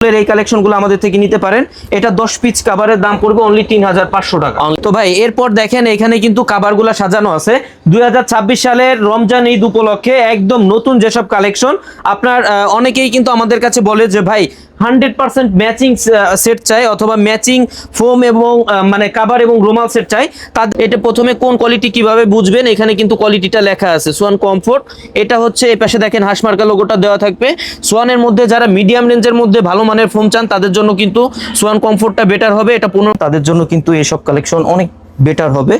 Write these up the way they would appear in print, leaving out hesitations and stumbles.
এই কালেকশনগুলো আমাদের থেকে নিতে পারেন। এটা 10 পিস কভারের দাম পড়বে অনলি 3500 টাকা। তো ভাই এরপর দেখেন এখানে কিন্তু কভারগুলো সাজানো আছে 2026 সালের রমজান ঈদ উপলক্ষে একদম নতুন যেসব কালেকশন। আপনার অনেকেই কিন্তু আমাদের কাছে বলে যে ভাই 100% ম্যাচিং সেট চাই অথবা ম্যাচিং ফোম এবং মানে কভার এবং রুমাল সেট চাই। তাদের এটা প্রথমে কোন কোয়ালিটি কিভাবে বুঝবেন, এখানে কিন্তু কোয়ালিটিটা লেখা আছে সোয়ান কমফোর্ট। এটা হচ্ছে এই পাশে দেখেন হাঁসমার্কা লোগোটা দেওয়া থাকবে। সোয়ানের মধ্যে যারা মিডিয়াম রেঞ্জের মধ্যে ভালো মানের ফোম চান তাদের জন্য কিন্তু সোয়ান কমফোর্টটা বেটার হবে। এটা তাদের জন্য কিন্তু এইসব কালেকশন অনেক বেটার হবে।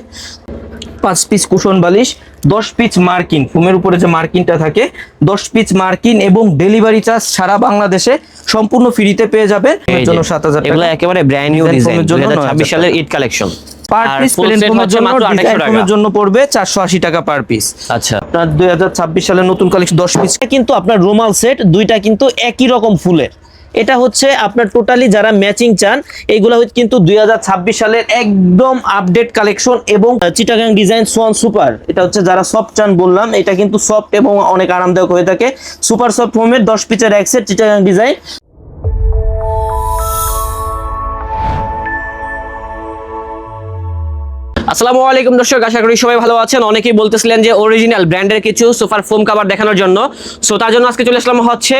5 পিস কুশন বালিশ, 10 পিস মার্কিন ফোমের উপরে যে মার্কিনটা থাকে 10 পিস মার্কিন এবং ডেলিভারি চার্জ সারা বাংলাদেশে সম্পূর্ণ ফ্রিতে পেয়ে যাবেন। এর জন্য 7000 টাকা। এগুলো একেবারে ব্র্যান্ড নিউ ডিজাইন 2026 সালের Eid collection. Per piece plain ফোমের জন্য ডিজাইন ফোমের জন্য পড়বে 480 টাকা পার পিস। আচ্ছা, আপনার 2026 সালের নতুন কালেকশন 10 পিস কিন্তু আপনার রুমাল সেট দুইটা কিন্তু একই রকম ফুলের। এটা হচ্ছে আপনার টোটালি যারা ম্যাচিং চান এইগুলা কিন্তু 2026 সালের একদম আপডেট কালেকশন এবং চিটাগাং ডিজাইন সোয়ান সুপার। এটা হচ্ছে যারা সফট চান বললাম, এটা কিন্তু সফট এবং অনেক আরামদায়ক হয়ে থাকে। সুপার সফট ফোমের 10 পিসের এক সেট চিটাগাং ডিজাইন। আসসালামু আলাইকুম দর্শক, আশা করি সবাই ভালো আছেন। অনেকেই বলতেছিলেন যে অরিজিনাল ব্র্যান্ডের কিছু সুপার ফোম কভার দেখানোর জন্য, সো তার জন্য আজকে চলে আসলাম হচ্ছে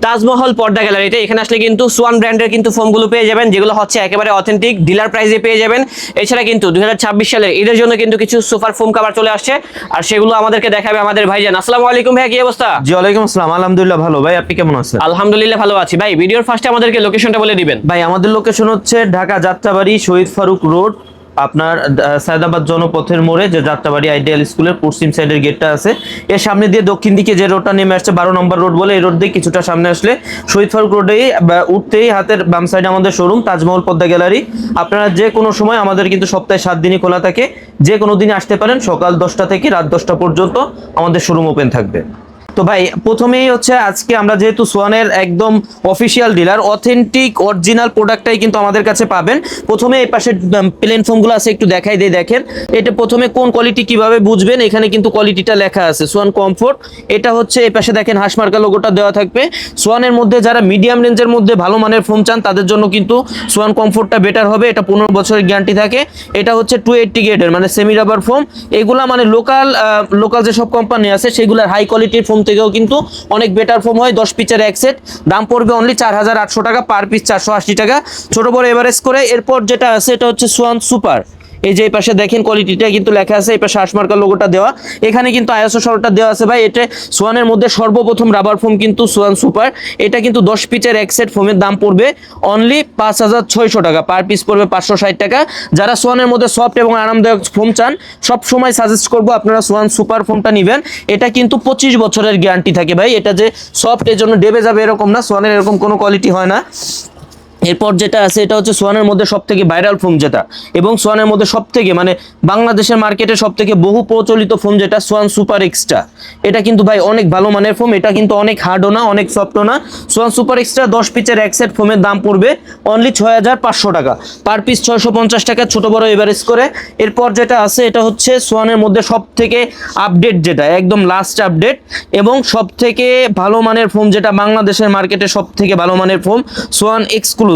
তাজমহল পর্দা গ্যালারিতে। এখানে আসলে কিন্তু সোয়ান ব্র্যান্ডের কিন্তু ফোমগুলো পেয়ে যাবেন, যেগুলো হচ্ছে একেবারে অথেন্টিক ডিলার প্রাইসে পেয়ে যাবেন। এছাড়া কিন্তু 2026 সালের ঈদের জন্য কিন্তু কিছু সুপার ফোম কভার চলে আসছে, আর সেগুলো আমাদেরকে দেখাবে আমাদের ভাইজান। আসসালামু আলাইকুম ভাই, কি অবস্থা? জি ওয়ালাইকুম আসসালাম, আলহামদুলিল্লাহ ভালো। ভাই আপনি কেমন আছেন? আলহামদুলিল্লাহ ভালো আছি। ভাই ভিডিওর ফার্স্টে আমাদেরকে লোকেশনটা বলে দিবেন। ভাই আমাদের লোকেশন হচ্ছে ঢাকা যাত্রাবাড়ি শহীদ ফারুক রোড, আপনার সায়দাবাদ জনপথের মোড়ে যে যাত্রাবাড়ি আইডিয়াল স্কুলের পশ্চিম সাইডের গেটটা আছে, এর সামনে দিয়ে দক্ষিণ দিকে যে রোডটা নেমে আসছে 12 নম্বর রোড বলে, এই রোড দিয়ে কিছুটা সামনে আসলে শহীদ ফারুক রোডেই উঠতেই হাতের বাম সাইডে আমাদের শোরুম তাজমহল পর্দা গ্যালারি। আপনারা যে কোনো সময় আমাদের কিন্তু সপ্তাহে 7 দিনই খোলা থাকে, যে কোনো দিন আসতে পারেন। সকাল 10টা থেকে রাত 10টা পর্যন্ত আমাদের শোরুম ওপেন থাকবে। তো ভাই প্রথমেই হচ্ছে আজকে আমরা যেহেতু সোয়ানের একদম অফিসিয়াল ডিলার, অথেন্টিক অরিজিনাল প্রোডাক্টটাই কিন্তু আমাদের কাছে পাবেন। প্রথমে এই পাশে প্লেন ফোমগুলো আছে, একটু দেখাই দিয়ে দেখেন। এটা প্রথমে কোন কোয়ালিটি কিভাবে বুঝবেন, এখানে কিন্তু কোয়ালিটিটা লেখা আছে সোয়ান কমফোর্ট। এটা হচ্ছে এই পাশে দেখেন হাঁসমার্কা লোগোটা দেওয়া থাকবে। সোয়ানের মধ্যে যারা মিডিয়াম রেঞ্জের মধ্যে ভালো মানের ফোম চান তাদের জন্য কিন্তু সোয়ান কমফোর্টটা বেটার হবে। এটা 15 বছরের গ্যারান্টি থাকে। এটা হচ্ছে 280 গ্রেডের মানে সেমি রাবার ফোম। এগুলা মানে লোকাল যেসব কোম্পানি আছে সেগুলোর হাই কোয়ালিটির ফোম থেকেও কিন্তু অনেক বেটার ফোম হয়। 10 পিসের এক সেট, দাম পড়বে অনলি 4800 টাকা, পার পিস 480 টাকা, ছোট বড় এভারেজ করে। এরপর যেটা আছে এটা হচ্ছে সোয়ান সুপার। এই যে এই পাশে দেখেন কোয়ালিটিটা কিন্তু লেখা আছে, এই পাশে হাঁসমার্কা লোগোটা দেওয়া, এখানে কিন্তু আইএসও সরটা দেওয়া আছে। ভাই এটা সোয়ানের মধ্যে সর্বপ্রথম রাবার ফোম কিন্তু সোয়ান সুপার। এটা কিন্তু 10 পিসের এক সেট ফোমের দাম পড়বে অনলি 5600 টাকা, পার পিস পড়বে 560 টাকা। যারা সোয়ানের মধ্যে সফট এবং আরামদায়ক ফোম চান সব সময় সাজেস্ট করবো আপনারা সোয়ান সুপার ফোমটা নেবেন। এটা কিন্তু 25 বছরের গ্যারান্টি থাকে ভাই। এটা যে সফট এর জন্য ডেবে যাবে এরকম না, সোয়ানের এরকম কোনো কোয়ালিটি হয় না। এরপর যেটা আছে এটা হচ্ছে সোয়ানের মধ্যে সবথেকে ভাইরাল ফোম যেটা, এবং সোয়ানের মধ্যে সবথেকে মানে বাংলাদেশের মার্কেটে সবথেকে বহু প্রচলিত ফোম যেটা সোয়ান সুপার এক্সট্রা। এটা কিন্তু ভাই অনেক ভালো মানের ফোম, এটা কিন্তু অনেক হার্ডও না অনেক সফটও না। সোয়ান সুপার এক্সট্রা 10 পিসের এক সেট ফোমের দাম পড়বে অনলি 6500 টাকা, পার পিস 650 টাকা, ছোট বড় এভারেজ করে। এরপর যেটা আছে এটা হচ্ছে সোয়ানের মধ্যে সবথেকে আপডেট যেটা একদম লাস্ট আপডেট এবং সবথেকে ভালো মানের ফোম যেটা বাংলাদেশের মার্কেটে সবথেকে ভালো মানের foam Schwann exclusive.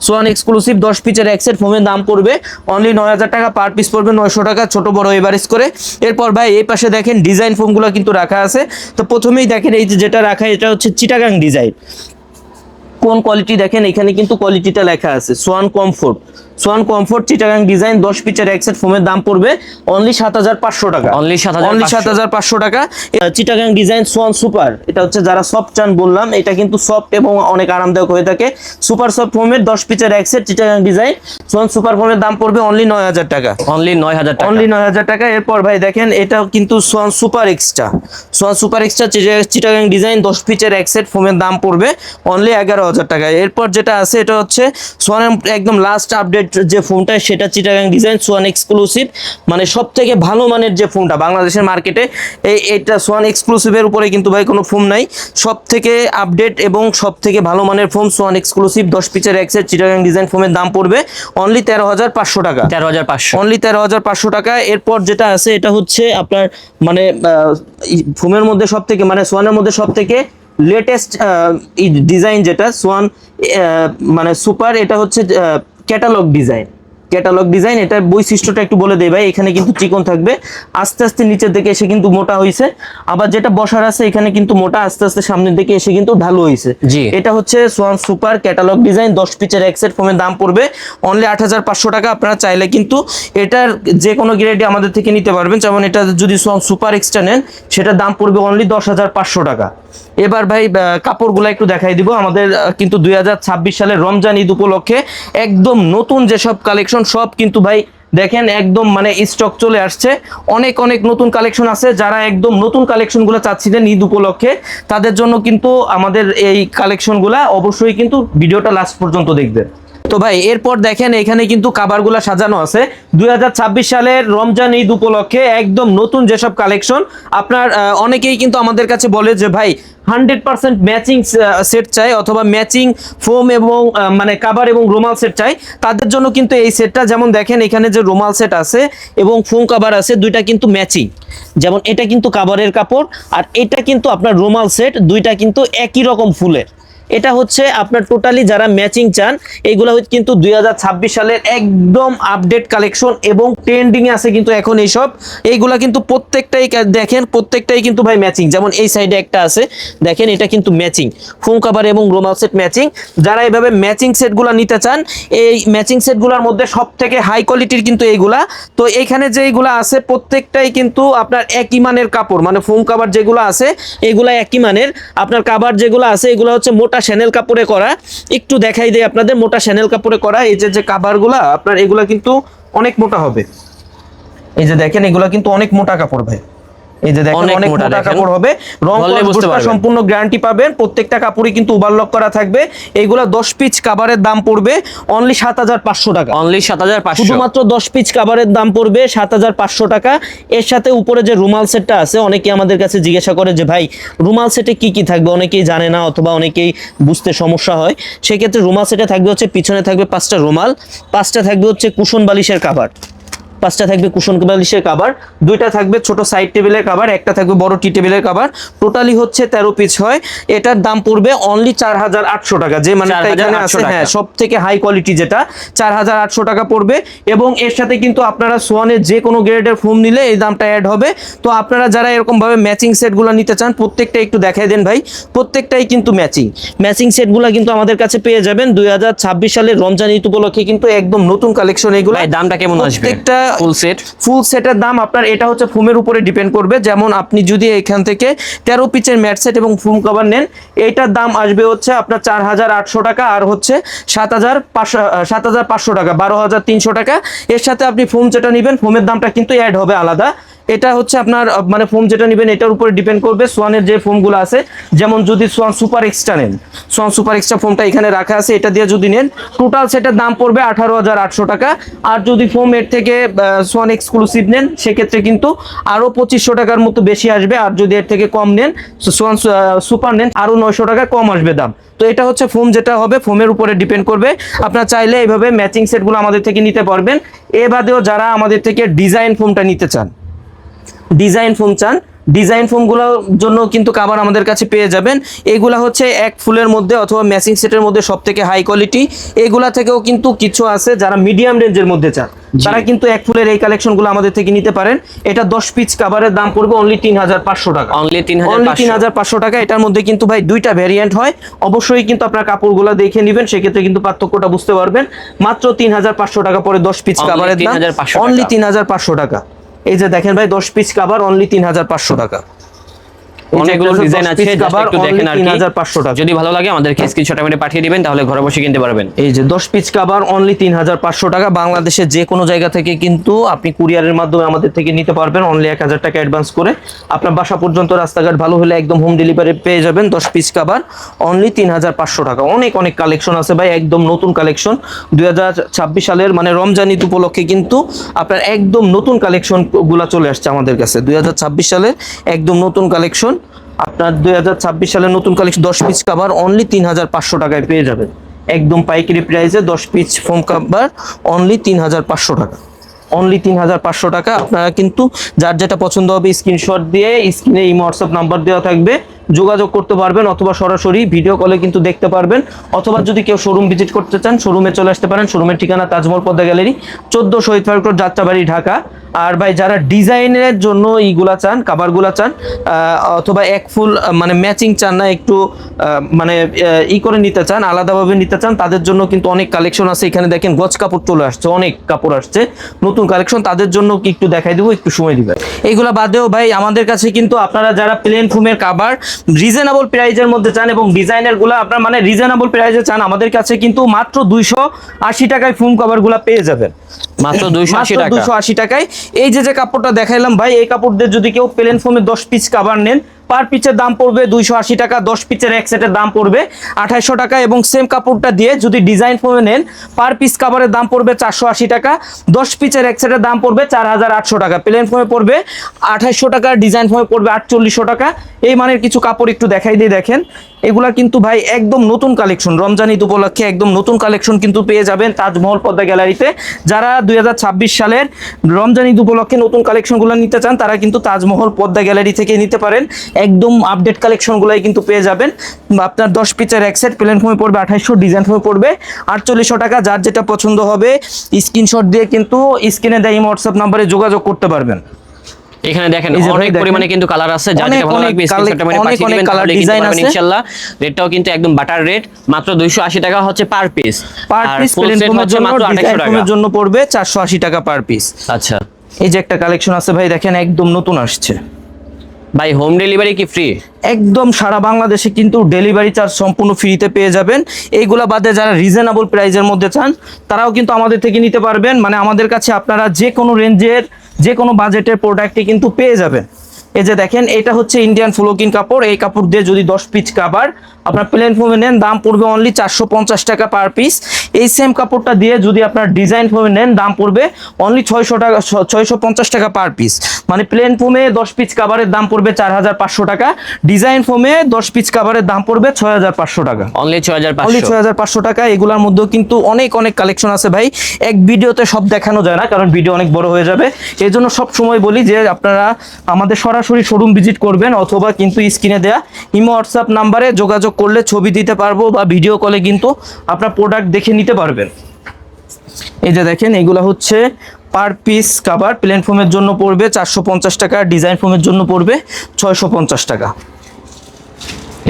Schwann exclusive 10 পিসের এক সেট ফোমের দাম পড়বে অনলি 9000 টাকা, পার পিস পড়বে 900 টাকা, ছোট বড় এভারেজ করে। এরপর ভাই এই পাশে দেখেন ডিজাইন ফোমগুলো কিন্তু রাখা আছে। তো প্রথমেই দেখেন এই যেটা রাখা এটা হচ্ছে চিটাগাং ডিজাইন। কোন কোয়ালিটি দেখেন, এখানে কিন্তু কোয়ালিটিটা লেখা আছে Schwann comfort. Schwann comfort Chittagong design 10 পিসের এক সেট ফোমের দাম পড়বে অনলি 7500 টাকা, অনলি 7500 টাকা। Chittagong design swan super. এটা হচ্ছে যারা সফট চান বললাম, এটা কিন্তু সফট এবং অনেক আরামদায়ক হয়ে থাকে। সুপার সফট ফোমের 10 পিসের এক set Chittagong design swan super ফোমের দাম পড়বে অনলি 9000 টাকা, অনলি 9000 টাকা, অনলি 9000 টাকা। এরপর ভাই দেখেন এটাও কিন্তু Schwann super extra. Schwann super extra Chittagong design 10 পিসের এক সেট ফোমের দাম পড়বে অনলি 11000 টাকা। এরপর যেটা আছে এটা হচ্ছে সোয়ানের একদম লাস্ট আপডেট যে ফোনটা সেটা চিটাগাং ডিজাইন সোয়ান এক্সক্লুসিভ, মানে সব থেকে ভালো মানের যে ফোনটা বাংলাদেশের মার্কেটে এইটা সোয়ান এক্সক্লুসিভের উপরে কিন্তু ভাই কোনো ফোন নাই। সব থেকে আপডেট এবং সব থেকে ভালো মানের ফোন সোয়ান এক্সক্লুসিভ 10 পিসের এক সেট চিটাগাং ডিজাইন ফোমের দাম পড়বে অনলি 13500 টাকা, 13500, অনলি 13500 টাকা। এরপর যেটা আছে এটা হচ্ছে আপনার মানে ফোমের মধ্যে সব থেকে মানে সোয়ানের মধ্যে সব থেকে লেটেস্ট ডিজাইন যেটা সোয়ান মানে সুপার, এটা হচ্ছে ক্যাটালগ ডিজাইন। ক্যাটালগ ডিজাইন, এটার বৈশিষ্ট্যটা একটু বলে দেই ভাই। এখানে কিন্তু চিকন থাকবে, আস্তে আস্তে নিচের দিকে এসে কিন্তু মোটা হয়েছে। আবার যেটা বসার আছে এখানে কিন্তু মোটা, আস্তে আস্তে সামনের দিকে এসে কিন্তু ঢালু হয়েছে। জি। এটা হচ্ছে সোয়ান সুপার ক্যাটালগ ডিজাইন, 10 পিচের এক সেট ফোমের দাম পড়বে অনলি 8,500 টাকা। আপনারা চাইলে কিন্তু এটার যে কোনো গ্রেডে আমাদের থেকে নিতে পারবেন। যেমন এটা যদি সোয়ান সুপার এক্সট্রা নেন, সেটার দাম পড়বে অনলি 10,500 টাকা। এবার ভাই কাপড়গুলো একটু দেখাই দিব। আমাদের কিন্তু 2026 সালের রমজান ঈদ উপলক্ষে একদম নতুন যেসব কালেকশন সব কিন্তু ভাই দেখেন একদম মানে স্টক চলে আসছে। অনেক অনেক নতুন কালেকশন আছে। যারা একদম নতুন কালেকশনগুলো চাচ্ছিলেন ঈদ উপলক্ষে, তাদের জন্য কিন্তু আমাদের এই কালেকশনগুলা অবশ্যই কিন্তু ভিডিওটা লাস্ট পর্যন্ত দেখবেন। তো ভাই এরপর দেখেন এখানে কিন্তু কাভারগুলা সাজানো আছে 2026 সালের রমজান ঈদ উপলক্ষে একদম নতুন যেসব কালেকশন। আপনার অনেকেই কিন্তু আমাদের কাছে বলে যে ভাই 100% ম্যাচিং সেট চাই, অথবা ম্যাচিং ফোম এবং মানে কাভার এবং রুমাল সেট চাই। তাদের জন্য কিন্তু এই সেটটা, যেমন দেখেন এখানে যে রুমাল সেট আছে এবং ফোম কাভার আছে, দুইটা কিন্তু ম্যাচিং। যেমন এটা কিন্তু কাভারের কাপড়, আর এটা কিন্তু আপনার রুমাল সেট, দুইটা কিন্তু একই রকম ফুলের। এটা হচ্ছে আপনার টোটালি যারা ম্যাচিং চান, এইগুলো কিন্তু 2026 সালের একদম আপডেট কালেকশন এবং ট্রেন্ডিং এ আছে কিন্তু এখন এইগুলা কিন্তু প্রত্যেকটাই দেখেন, প্রত্যেকটাই কিন্তু ভাই ম্যাচিং। যেমন এই সাইডে একটা আছে দেখেন, এটা কিন্তু ম্যাচিং ফোম কভার এবং রুমাল সেট ম্যাচিং। যারা এইভাবে ম্যাচিং সেটগুলো নিতে চান, এই ম্যাচিং সেটগুলোর মধ্যে সব থেকে হাই কোয়ালিটির কিন্তু এইগুলা। তো এইখানে যে এইগুলা আছে প্রত্যেকটাই কিন্তু আপনার একই মানের কাপড়, মানে ফোম কভার যেগুলো আছে এগুলা একই মানের। আপনার কভার যেগুলো আছে এগুলো হচ্ছে মোটা শ্যানেল কাপড়ে করা। একটু দেখাই দেই আপনাদের, মোটা শ্যানেল কাপড়ে করা। এই যে কাভারগুলা আপনার এগুলা কিন্তু অনেক মোটা হবে। এই যে দেখেন এগুলা কিন্তু অনেক মোটা কাপড় ভাই। এই যে দেখেন অনেক মোটা কাপড় হবে, রং কস সম্পূর্ণ গ্যারান্টি পাবেন। প্রত্যেকটা কাপড়ই কিন্তু ওভারলক করা থাকবে। এইগুলা 10 পিস কভারের দাম পড়বে অনলি 7,500 টাকা। অনলি 7,500, শুধুমাত্র 10 পিস কভারের দাম পড়বে 7,500 টাকা। এর সাথে উপরে যে রুমাল সেটটা আছে, অনেকেই আমাদের কাছে জিজ্ঞাসা করে যে ভাই রুমাল সেটে কি কি থাকবে, অনেকেই জানে না অথবা অনেকেই বুঝতে সমস্যা হয়। সেক্ষেত্রে রুমাল সেটে থাকবে হচ্ছে পিছনে থাকবে 5টা রুমাল, 5টা থাকবে হচ্ছে কুশন বালিশের কভার, 5টা থাকবে কুশন বালিশের কভার, 2টা থাকবে ছোট সাইড টেবিলের কভার, একটা থাকবে বড় টি টেবিলের কভার। টোটালি হচ্ছে 13 পিস হয়। এটার দাম পড়বে অনলি 4,800 টাকা। যে মানটা এখানে আছে, হ্যাঁ সব থেকে হাই কোয়ালিটি যেটা, 4,800 টাকা পড়বে। এবং এর সাথে কিন্তু আপনারা সোয়ানের যে কোনো গ্রেডের ফোম নিলে এই দামটা অ্যাড হবে। তো আপনারা যারা এরকম ভাবে ম্যাচিং সেটগুলো নিতে চান, প্রত্যেকটা একটু দেখাই দেন ভাই। প্রত্যেকটাই কিন্তু ম্যাচিং সেটগুলো কিন্তু আমাদের কাছে পেয়ে যাবেন 2026 সালের রমজান ঈদ উপলক্ষে কিন্তু একদম নতুন কালেকশন এগুলো। দামটা কেমন আসবে? প্রত্যেকটা ফুল সেটের দাম আপনার, এটা হচ্ছে ফোমের উপরে ডিপেন্ড করবে। যেমন আপনি যদি এখান থেকে 13 পিচের ম্যাট সেট এবং ফোম কভার নেন, এইটার দাম আসবে হচ্ছে আপনার 4,800 টাকা, আর হচ্ছে 7,500 টাকা, 12,300 টাকা। এর সাথে আপনি ফোম যেটা নেবেন, ফোমের দামটা কিন্তু অ্যাড হবে আলাদা। এটা হচ্ছে আপনার মানে ফোম যেটা নেবেন এটার উপরে ডিপেন্ড করবে। সোয়ানের যে ফোমগুলো আছে, যেমন যদি সোয়ান সুপার এক্সট্রা নেন, সোয়ান সুপার এক্সট্রা ফোমটা এখানে রাখা আছে, এটা দিয়ে যদি নেন টোটাল সেটের দাম পড়বে 18,800 টাকা। আর যদি ফোম এর থেকে সোয়ান এক্সক্লুসিভ নেন, সেক্ষেত্রে কিন্তু আরো 2,500 টাকার মতো বেশি আসবে। আর যদি এর থেকে কম নেন, সোয়ান সুপার নেন, আরো 900 টাকা কম আসবে দাম। তো এটা হচ্ছে ফোম যেটা হবে, ফোমের উপরে ডিপেন্ড করবে। আপনারা চাইলে এইভাবে ম্যাচিং সেটগুলো আমাদের থেকে নিতে পারবেন। এ বাদেও যারা আমাদের থেকে ডিজাইন ফোমটা নিতে চান, ডিজাইন ফোমগুলোর জন্য কিন্তু কাভার আমাদের কাছে পেয়ে যাবেন। এগুলা হচ্ছে এক ফুলের মধ্যে অথবা ম্যাচিং সেটের মধ্যে সব থেকে হাই কোয়ালিটি। এগুলা থেকেও কিন্তু কিছু আছে যারা মিডিয়াম রেঞ্জের মধ্যে চান, তারা কিন্তু এক ফুলের এই কালেকশনগুলো আমাদের থেকে নিতে পারেন। এটা 10 পিস কাভারের দাম পড়বে অনলি 3,500 টাকা। অনলি 3,500 টাকা। এটার মধ্যে কিন্তু ভাই দুইটা ভেরিয়েন্ট হয়। অবশ্যই কিন্তু আপনার কাপড়গুলো দেখে নেবেন, সেক্ষেত্রে কিন্তু পার্থক্যটা বুঝতে পারবেন। মাত্র 3,500 টাকা পরে 10 পিস কাভারের দাম অনলি 3,500 টাকা। এই যে দেখেন ভাই 10 পিস কভার অনলি 3,500 টাকা। অনেকগুলো ডিজাইন আছে, একটু দেখেন আর কি। 3,500 টাকা। যদি ভালো লাগে আমাদেরকে স্ক্রিনশট করে পাঠিয়ে দিবেন, তাহলে ঘরে বসে কিনতে পারবেন। এই যে 10 পিস কভার অনলি 3,500 টাকা। বাংলাদেশের যে কোনো জায়গা থেকে কিন্তু আপনি কুরিয়ারের মাধ্যমে আমাদের থেকে নিতে পারবেন অনলি 1,000 টাকা অ্যাডভান্স করে। আপনার বাসা পর্যন্ত রাস্তাঘাট ভালো হলে একদম হোম ডেলিভারি পেয়ে যাবেন। 10 পিস কভার অনলি 3,500 টাকা। অনেক অনেক কালেকশন আছে ভাই, একদম নতুন কালেকশন 2026 সালের মানে রমজান ঈদ উপলক্ষে কিন্তু আপনার একদম নতুন কালেকশন গুলা চলে আসছে আমাদের কাছে। 2026 সালের একদম নতুন কালেকশন, আপনার 2026 সালের নতুন কালেকশন 10 পিস কভার অনলি 3,500 টাকায় পেয়ে যাবেন। একদম পাইকারি প্রাইসে 10 পিস ফোম কভার অনলি 3,500 টাকা। অনলি 3,500 টাকা। আপনারা কিন্তু যার যেটা পছন্দ হবে স্ক্রিনশট দিয়ে স্ক্রিনে এই হোয়াটসঅ্যাপ নাম্বার দেওয়া থাকবে, যোগাযোগ করতে পারবেন, অথবা সরাসরি ভিডিও কলে কিন্তু দেখতে পারবেন, অথবা যদি কেউ শোরুম ভিজিট করতে চান শোরুমে চলে আসতে পারেন। শোরুমের ঠিকানা তাজমহল পদ্মা গ্যালারি, 14 শহীদ ফারুক রোড, যাত্রাবাড়ি, ঢাকা। আর ভাই যারা ডিজাইনের জন্য এইগুলা চান, কাভারগুলা চান, অথবা এক ফুল মানে ম্যাচিং চান না, একটু মানে করে নিতে চান, আলাদাভাবে নিতে চান, তাদের জন্য কিন্তু অনেক কালেকশন আছে। এখানে দেখেন গজ কাপড় চলে আসছে, অনেক কাপড় আসছে, নতুন কালেকশন। তাদের জন্য কি একটু দেখাই দেবো, একটু সময় দিবে। এইগুলা বাদেও ভাই আমাদের কাছে কিন্তু আপনারা যারা প্লেন ফোমের কাভার রিজনেবল প্রাইজের মধ্যে চান এবং ডিজাইনের গুলা আপনার মানে রিজনেবল প্রাইজে চান, আমাদের কাছে কিন্তু মাত্র 280 টাকায় ফোম কাভার গুলা পেয়ে যাবেন। মাত্র 280 টাকায়। এই যে কাপড়টা দেখাইলাম ভাই, এই কাপড় দিয়ে যদি কেউ প্লেন ফোমে 10 পিস কাভার নেন, পার পিসের দাম পড়বে 280 টাকা, 10 পিসের এক সেটের দাম পড়বে 2800 টাকা। এবং সেম কাপড়টা দিয়ে যদি ডিজাইন ফোমে নেন, পার পিস কাভারের দাম পড়বে 480 টাকা, 10 পিসের এক সেটের দাম পড়বে 4800 টাকা। প্লেন ফোমে পড়বে 2800 টাকা, ডিজাইন ফোমে পড়বে 4800 টাকা। এই মানের কিছু কাপড় একটু দেখাই দিয়ে দেখেন। এগুলা কিন্তু ভাই একদম নতুন কালেকশন, রমজান ঈদ উপলক্ষে একদম নতুন কালেকশন কিন্তু পেয়ে যাবেন তাজমহল পদ্মা গ্যালারিতে। যারা 2026 সালের রমজান ঈদ উপলক্ষে নতুন কালেকশনগুলো নিতে চান, তারা কিন্তু তাজমহল পদ্মা গ্যালারি থেকে নিতে পারেন। একদম আপডেট কালেকশনগুলাই কিন্তু পেয়ে যাবেন। আপনার 10 পিসের এক সেট প্লেন ফোমে পড়বে 2800, ডিজাইন ফোমে পড়বে 4800 টাকা। যার যেটা পছন্দ হবে স্ক্রিনশট দিয়ে কিন্তু স্ক্রিনে দেয় হোয়াটসঅ্যাপ নাম্বারে যোগাযোগ করতে পারবেন। এখানে দেখেন অনেক পরিমাণে কিন্তু কালার আছে, যার যেটা ভালো লাগবে স্ক্রিনশটটা মেরে পাঠিয়ে দিবেন, কালার ডিজাইন আছে ইনশাআল্লাহ। রেটটাও কিন্তু একদম বাটার রেট, মাত্র 280 টাকা হচ্ছে per piece. Per piece plain ফোমের জন্য, ডিজাইন ফোমের জন্য পড়বে 480 টাকা পার পিস। আচ্ছা, এই যে একটা কালেকশন আছে ভাই, দেখেন একদম নতুন আসছে ভাই। হোম ডেলিভারি কি ফ্রি? একদম সারা বাংলাদেশে কিন্তু ডেলিভারি চার্জ সম্পূর্ণ ফ্রিতে পেয়ে যাবেন। এইগুলা বাদে যারা রিজনেবল প্রাইজের মধ্যে চান, তারাও কিন্তু আমাদের থেকে নিতে পারবেন। মানে আমাদের কাছে আপনারা যে কোনো রেঞ্জের, যে কোনো বাজেটের প্রোডাক্টই কিন্তু পেয়ে যাবেন। এই যে দেখেন, এটা হচ্ছে ইন্ডিয়ান ফ্লোকিন কাপড়। এই কাপড় দিয়ে যদি 10 পিস কাভার আপনার প্লেন ফোমে নেন, দাম পড়বে অনলি 450 টাকা পার পিস। এই সেম কাপড়টা দিয়ে যদি আপনার ডিজাইন ফোমে নেন, দাম পড়বে অনলি 600 টাকা, 650 টাকা পার পিস। মানে প্লেন ফোমে 10 পিস কাভারের দাম পড়বে 4500 টাকা, ডিজাইন ফোমে 10 পিস কাভারের দাম পড়বে 6500 টাকা, অনলি 6500 টাকা। এগুলোর মধ্যেও কিন্তু অনেক কালেকশন আছে ভাই। এক ভিডিওতে সব দেখানো যায় না, কারণ ভিডিও অনেক বড় হয়ে যাবে। এই জন্য সব সময় বলি যে আপনারা আমাদের সরাসরি শোরুম ভিজিট করবেন, অথবা কিন্তু স্ক্রিনে দেয়া ইমো হোয়াটসঅ্যাপ নাম্বারে যোগাযোগ করলে ছবি দিতে পারবো, বা ভিডিও কলে কিন্তু আপনার প্রোডাক্ট দেখে নিতে পারবেন। এই যে দেখেন, এগুলো হচ্ছে পার পিস কাভার। প্লেন ফোমের জন্য পড়বে 450 টাকা, ডিজাইন ফোমের জন্য পড়বে 650 টাকা।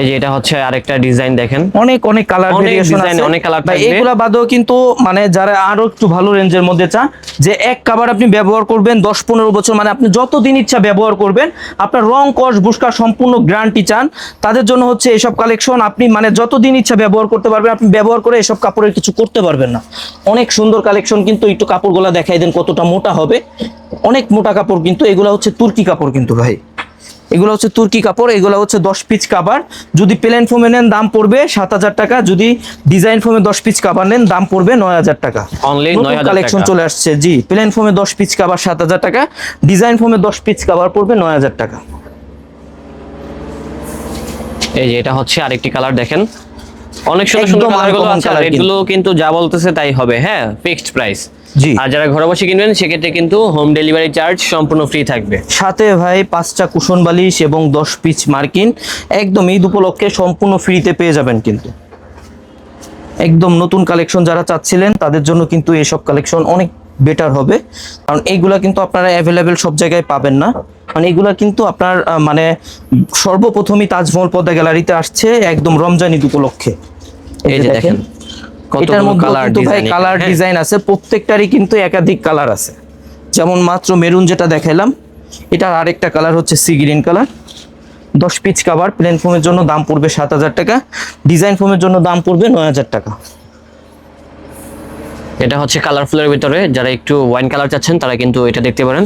এই যে এটা হচ্ছে আরেকটা ডিজাইন, দেখেন অনেক কালার ভেরিয়েশন আছে, অনেক কালার থাকবে। এইগুলা বাদেও কিন্তু মানে যারা আরো একটু ভালো রেঞ্জের মধ্যে চান, যে এক কাভার আপনি ব্যবহার করবেন 10-15 বছর, মানে আপনি যতদিন ইচ্ছা ব্যবহার করবেন, আপনার রং কস বুস্কার সম্পূর্ণ গ্যারান্টি চান, তাদের জন্য হচ্ছে এসব কালেকশন। আপনি মানে যতদিন ইচ্ছা ব্যবহার করতে পারবেন, আপনি ব্যবহার করে এসব কাপড়ের কিছু করতে পারবেন না। অনেক সুন্দর কালেকশন কিন্তু। একটু কাপড়গুলা দেখাই দেন কতটা মোটা হবে, অনেক মোটা কাপড় কিন্তু। এগুলা হচ্ছে তুর্কি কাপড় কিন্তু ভাই, এগুলো হচ্ছে তুর্কি কাপড়। এগুলো হচ্ছে 10 পিস কাভার। যদি প্লেন ফোমে নেন, দাম পড়বে 7000 টাকা, যদি ডিজাইন ফোমে 10 পিস কাভার নেন, দাম পড়বে 9000 টাকা। অনলি 9000 কালেকশন চলে আসছে জি। প্লেন ফোমে 10 পিস কাভার 7000 টাকা, ডিজাইন ফোমে 10 পিস কাভার পড়বে 9000 টাকা। এই যে এটা হচ্ছে আরেকটি কালার, দেখেন অনেক সুন্দর কালারগুলো আছে। আর রেটগুলো কিন্তু যা বলতেছে তাই হবে, হ্যাঁ, ফিক্সড প্রাইস। জি। আর যারা ঘরে বসে কিনবেন, সেক্ষেত্রে কিন্তু হোম ডেলিভারি চার্জ সম্পূর্ণ ফ্রি থাকবে। সাথে ভাই 5টা কুশন বালিশ এবং 10 পিস মার্কিন একদম ঈদ উপলক্ষে সম্পূর্ণ ফ্রিতে পেয়ে যাবেন। কিন্তু একদম নতুন কালেকশন যারা চাচ্ছিলেন, তাদের জন্য কিন্তু এইসব কালেকশন অনেক বেটার হবে, কারণ এইগুলা কিন্তু আপনারা অ্যাভেলেবেল সব জায়গায় পাবেন না। মানে এগুলা কিন্তু আপনার মানে সর্বপ্রথমই তাজমহল পদ্মা গ্যালারিতে আসছে একদম রমজান ঈদ উপলক্ষে। এই যে দেখেন, এটার মধ্যে কিন্তু ভাই কালার ডিজাইন আছে, প্রত্যেকটারই কিন্তু একাধিক কালার আছে। যেমন মাত্র মেরুন যেটা দেখাইলাম, এটার আরেকটা কালার হচ্ছে sea green colour. 10 piece cover plain ফোমের জন্য দাম পড়বে 7000 টাকা, ডিজাইন ফোমের জন্য দাম পড়বে 9000 টাকা। এটা হচ্ছে কালারফুলের ভিতরে, যারা একটু ওয়াইন কালার চাচ্ছেন তারা কিন্তু এটা দেখতে পারেন।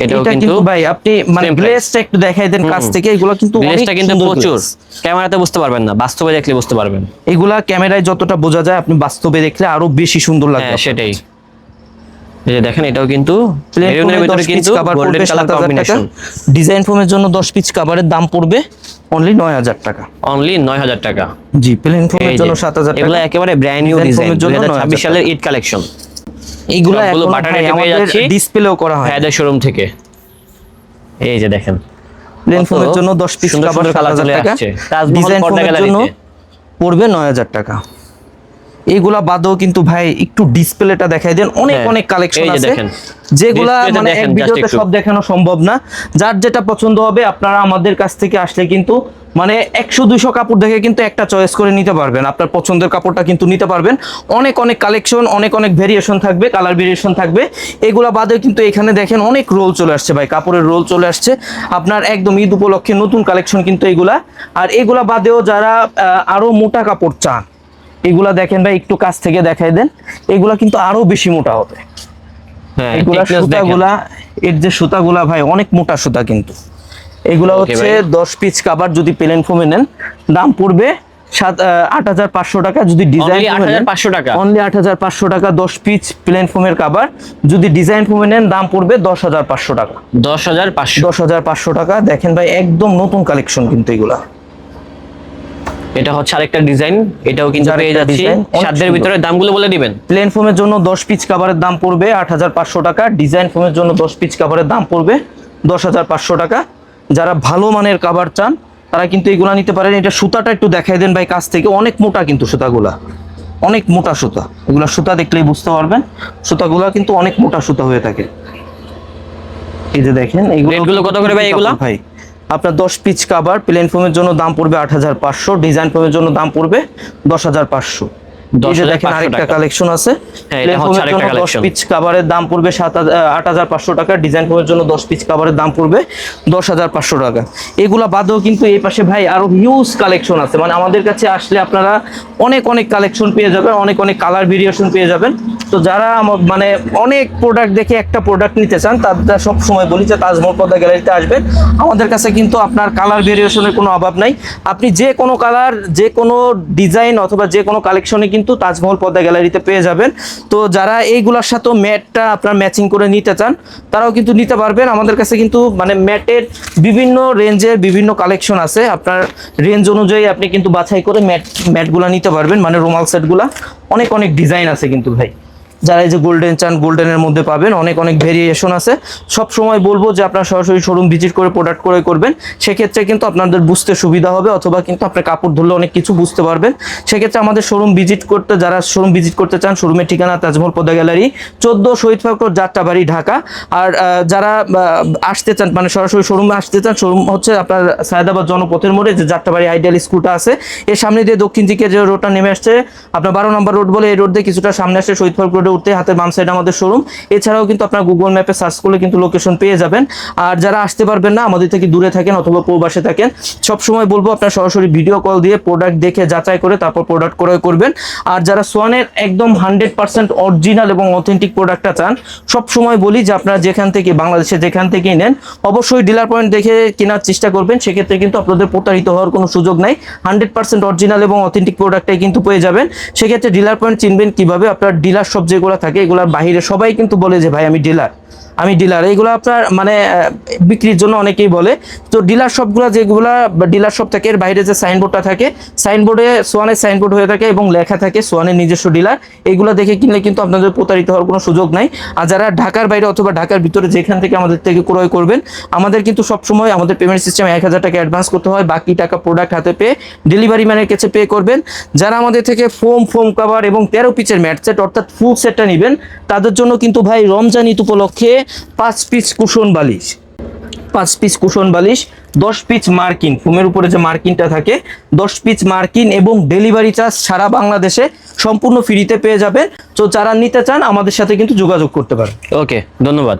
এটাও কিন্তু ভাই আপনি মানে গ্লেজটা একটু দেখাই দেন কাছ থেকে। এগুলো কিন্তু গ্লেজটা কিন্তু প্রচুর, ক্যামেরাতে বুঝতে পারবেন না, বাস্তবে দেখলে বুঝতে পারবেন। এগুলা ক্যামেরায় যতটা বোঝা যায়, আপনি বাস্তবে দেখলে আরো বেশি সুন্দর লাগবে। হ্যাঁ, সেটাই। এই যে দেখেন, এটাও কিন্তু মেরুনের ভিতরে কিন্তু গোল্ডেন কালার কম্বিনেশন। ডিজাইন ফোমের জন্য 10 পিস কভারের দাম পড়বে অনলি 9000 টাকা, অনলি 9000 টাকা। জি, প্লেন ফোমের জন্য 7000 টাকা। এগুলো একেবারে ব্র্যান্ড নিউ ডিজাইন, 2026 সালের ঈদ কালেকশন। এইগুলো বাটার রেটে পেয়ে যাচ্ছে, ডিসপ্লেও করা হয় হায়দার শোরুম থেকে। এই যে দেখেন, প্লেন ফোমের জন্য 10 পিস কভার 7000 টাকা, ডিজাইন ফোমের জন্য পড়বে 9000 টাকা। এইগুলা বাদেও কিন্তু ভাই একটু ডিসপ্লেটা দেখাই দেন, অনেক অনেক কালেকশন আছে যেগুলা মানে এক ভিডিওতে সব দেখানো সম্ভব না। যার যেটা পছন্দ হবে আপনারা আমাদের কাছ থেকে আসলে কিন্তু মানে 100-200 কাপড় দেখে কিন্তু একটা চয়েস করে নিতে পারবেন, আপনার পছন্দের কাপড়টা কিন্তু নিতে পারবেন। অনেক অনেক কালেকশন, অনেক অনেক ভেরিয়েশন থাকবে, কালার ভেরিয়েশন থাকবে। এগুলা বাদেও কিন্তু এখানে দেখেন অনেক রোল চলে আসছে ভাই, কাপড়ের রোল চলে আসছে আপনার একদম ঈদ উপলক্ষে নতুন কালেকশন কিন্তু এগুলা। আর এগুলা বাদেও যারা আরো মোটা কাপড় চান, এগুলা দেখেন ভাই একটু কাছ থেকে দেখাই দেন, এগুলা কিন্তু আরো বেশি মোটা হবে। এগুলা সুতাগুলা, এর যে সুতাগুলা ভাই অনেক মোটা সুতা কিন্তু। এগুলা হচ্ছে 10 পিস কভার যদি প্লেন ফোমে নেন দাম পড়বে 8500 টাকা, যদি ডিজাইন 8500 টাকা, অনলি 8500 টাকা 10 পিস প্লেন ফোমের কভার। যদি ডিজাইন ফোমে নেন দাম পড়বে 10500 টাকা। 10500 টাকা। দেখেন ভাই একদম নতুন কালেকশন কিন্তু এগুলা। এটা হচ্ছে আরেকটা ডিজাইন, এটাও কিন্তু পেয়ে যাচ্ছি সাধ্যের ভিতরে। দামগুলো বলে দিবেন। প্লেন ফোমের জন্য 10 পিস কভারের দাম পড়বে 8500 টাকা, ডিজাইন ফোমের জন্য 10 পিস কভারের দাম পড়বে 10500 টাকা। যারা ভালো মানের কভার চান তারা কিন্তু এগুলা নিতে পারেন। এটা সুতাটা একটু দেখাই দেন ভাই কাছ থেকে, অনেক মোটা কিন্তু সুতাগুলা, অনেক মোটা সুতা। এগুলা সুতা দেখলেই বুঝতে পারবেন, সুতাগুলা কিন্তু অনেক মোটা সুতা হয়ে থাকে। এই যে দেখেন এইগুলো কত করে ভাই? এগুলা ভাই আপনার 10 পিস কভার প্লেন ফোমের জন্য দাম পড়বে 8500, ডিজাইন ফোমের জন্য দাম পড়বে 10500। এই যে দেখেন আরেকটা কালেকশন আছে, প্লেন ফোমের জন্য 10 পিস কভারের দাম পড়বে 8500 টাকা, ডিজাইন ফোমের জন্য 10 পিস কভারের দাম পড়বে 10500 টাকা। এগুলা বাদেও কিন্তু এই পাশে ভাই আরো হিউজ কালেকশন আছে, মানে আমাদের কাছে আসলে আপনারা অনেক অনেক কালেকশন পেয়ে যাবেন, অনেক অনেক কালার ভেরিয়েশন পেয়ে যাবেন। তো যারা মানে অনেক প্রোডাক্ট দেখে একটা প্রোডাক্ট নিতে চান তারা সব সময় বলি যে তাজমহল পর্দা গ্যালারিতে আসবেন। আমাদের কাছে কিন্তু আপনার কালার ভেরিয়েশনের কোনো অভাব নাই, আপনি যে কোনো কালার, যে কোনো ডিজাইন অথবা যে কোনো কালেকশনে কিন্তু তাজমহল পর্দা গ্যালারিতে পেয়ে যাবেন। তো যারা এইগুলোর সাথে ম্যাটটা আপনার ম্যাচিং করে নিতে চান তারাও কিন্তু নিতে পারবেন। আমাদের কাছে কিন্তু মানে ম্যাটের বিভিন্ন রেঞ্জের বিভিন্ন কালেকশন আছে, আপনার রেঞ্জ অনুযায়ী আপনি কিন্তু বাছাই করে ম্যাটগুলো নিতে পারবেন, মানে রুমাল সেটগুলা। অনেক অনেক ডিজাইন আছে কিন্তু ভাই, যারা এই যে গোল্ডেন চান গোল্ডেনের মধ্যে পাবেন, অনেক অনেক ভেরিয়েশন আছে। সব সময় বলবো যে আপনার সরাসরি শোরুম ভিজিট করে প্রোডাক্ট ক্রয় করবেন, সেক্ষেত্রে কিন্তু আপনাদের বুঝতে সুবিধা হবে, অথবা কিন্তু আপনার কাপড় ধরলে অনেক কিছু বুঝতে পারবেন। সেক্ষেত্রে আমাদের শোরুম ভিজিট করতে, যারা শোরুম ভিজিট করতে চান, শোরুমের ঠিকানা তাজমহল পর্দা গ্যালারি 14 শহীদ ফারুক রোড, যাত্রাবাড়ি, ঢাকা। আর যারা আসতে চান, মানে সরাসরি শোরুমে আসতে চান, শোরুম হচ্ছে আপনার সায়দাবাদ জনপথের মোড়ে যে যাত্রাবাড়ি আইডিয়াল স্কুলটা আছে, এর সামনে দিয়ে দক্ষিণ দিকে যে রোডটা নেমে আসছে আপনার 12 নম্বর রোড বলে, এই রোড দিয়ে কিছুটা সামনে আসে শহীদ ফারুক রোডে উঠতে হাতে বাম সাইড আমাদের শোরুম। এছাড়াও কিন্তু আপনার গুগল ম্যাপে সার্চ করলে কিন্তু লোকেশন পেয়ে যাবেন। আর যারা আসতে পারবেন না, আমাদের থেকে দূরে থাকেন অথবা প্রবাসে থাকেন, সব সময় বলবো আপনার সরাসরি ভিডিও কল দিয়ে প্রোডাক্ট দেখে যাচাই করে তারপর প্রোডাক্ট ক্রয় করবেন। আর যারা সোয়ানের একদম 100% অরিজিনাল এবং অথেন্টিক প্রোডাক্টটা চান, সব সময় বলি যে আপনারা যেখান থেকে, বাংলাদেশে যেখান থেকেই নেন, অবশ্যই ডিলার পয়েন্ট দেখে কেনার চেষ্টা করবেন। সেক্ষেত্রে কিন্তু আপনাদের প্রতারিত হওয়ার কোনো সুযোগ নাই, 100% অরিজিনাল এবং অথেন্টিক প্রোডাক্টটাই কিন্তু পেয়ে যাবেন। সেক্ষেত্রে ডিলার পয়েন্ট চিনবেন কিভাবে? আপনার ডিলার সব যেগুলো থাকে, এগুলোর বাইরে সবাই কিন্তু বলে যে ভাই আমি ডিলার, এইগুলো আপনার মানে বিক্রির জন্য অনেকেই বলে। তো ডিলার শপগুলো যেগুলো ডিলার শপ থাকে, এর বাইরে যে সাইনবোর্ডটা থাকে, সাইনবোর্ডে সোয়ানের সাইনবোর্ড হয়ে থাকে এবং লেখা থাকে সোয়ানের নিজস্ব ডিলার। এইগুলো দেখে কিনলে কিন্তু আপনাদের প্রতারিত হওয়ার কোনো সুযোগ নাই। আর যারা ঢাকার বাইরে অথবা ঢাকার ভিতরে যেখান থেকে আমাদের থেকে ক্রয় করবেন, আমাদের কিন্তু সবসময় আমাদের পেমেন্ট সিস্টেমে 1000 টাকা অ্যাডভান্স করতে হয়, বাকি টাকা প্রোডাক্ট হাতে পেয়ে ডেলিভারি ম্যানের কাছে পে করবেন। যারা আমাদের থেকে ফোম কভার এবং 13 পিসের ম্যাট সেট অর্থাৎ ফুল সেটটা নেবেন, তাদের জন্য কিন্তু ভাই রমজান ঈদ উপলক্ষে 5 পিস কুশন বালিশ, 5 পিস কুশন বালিশ, 10 পিস মার্কিন, ফোমের উপরে যে মার্কিনটা থাকে 10 পিস মার্কিন, এবং ডেলিভারি চার্জ সারা বাংলাদেশে সম্পূর্ণ ফ্রিতে পেয়ে যাবেন। তো যারা নিতে চান আমাদের সাথে কিন্তু যোগাযোগ করতে পারেন। ওকে, ধন্যবাদ।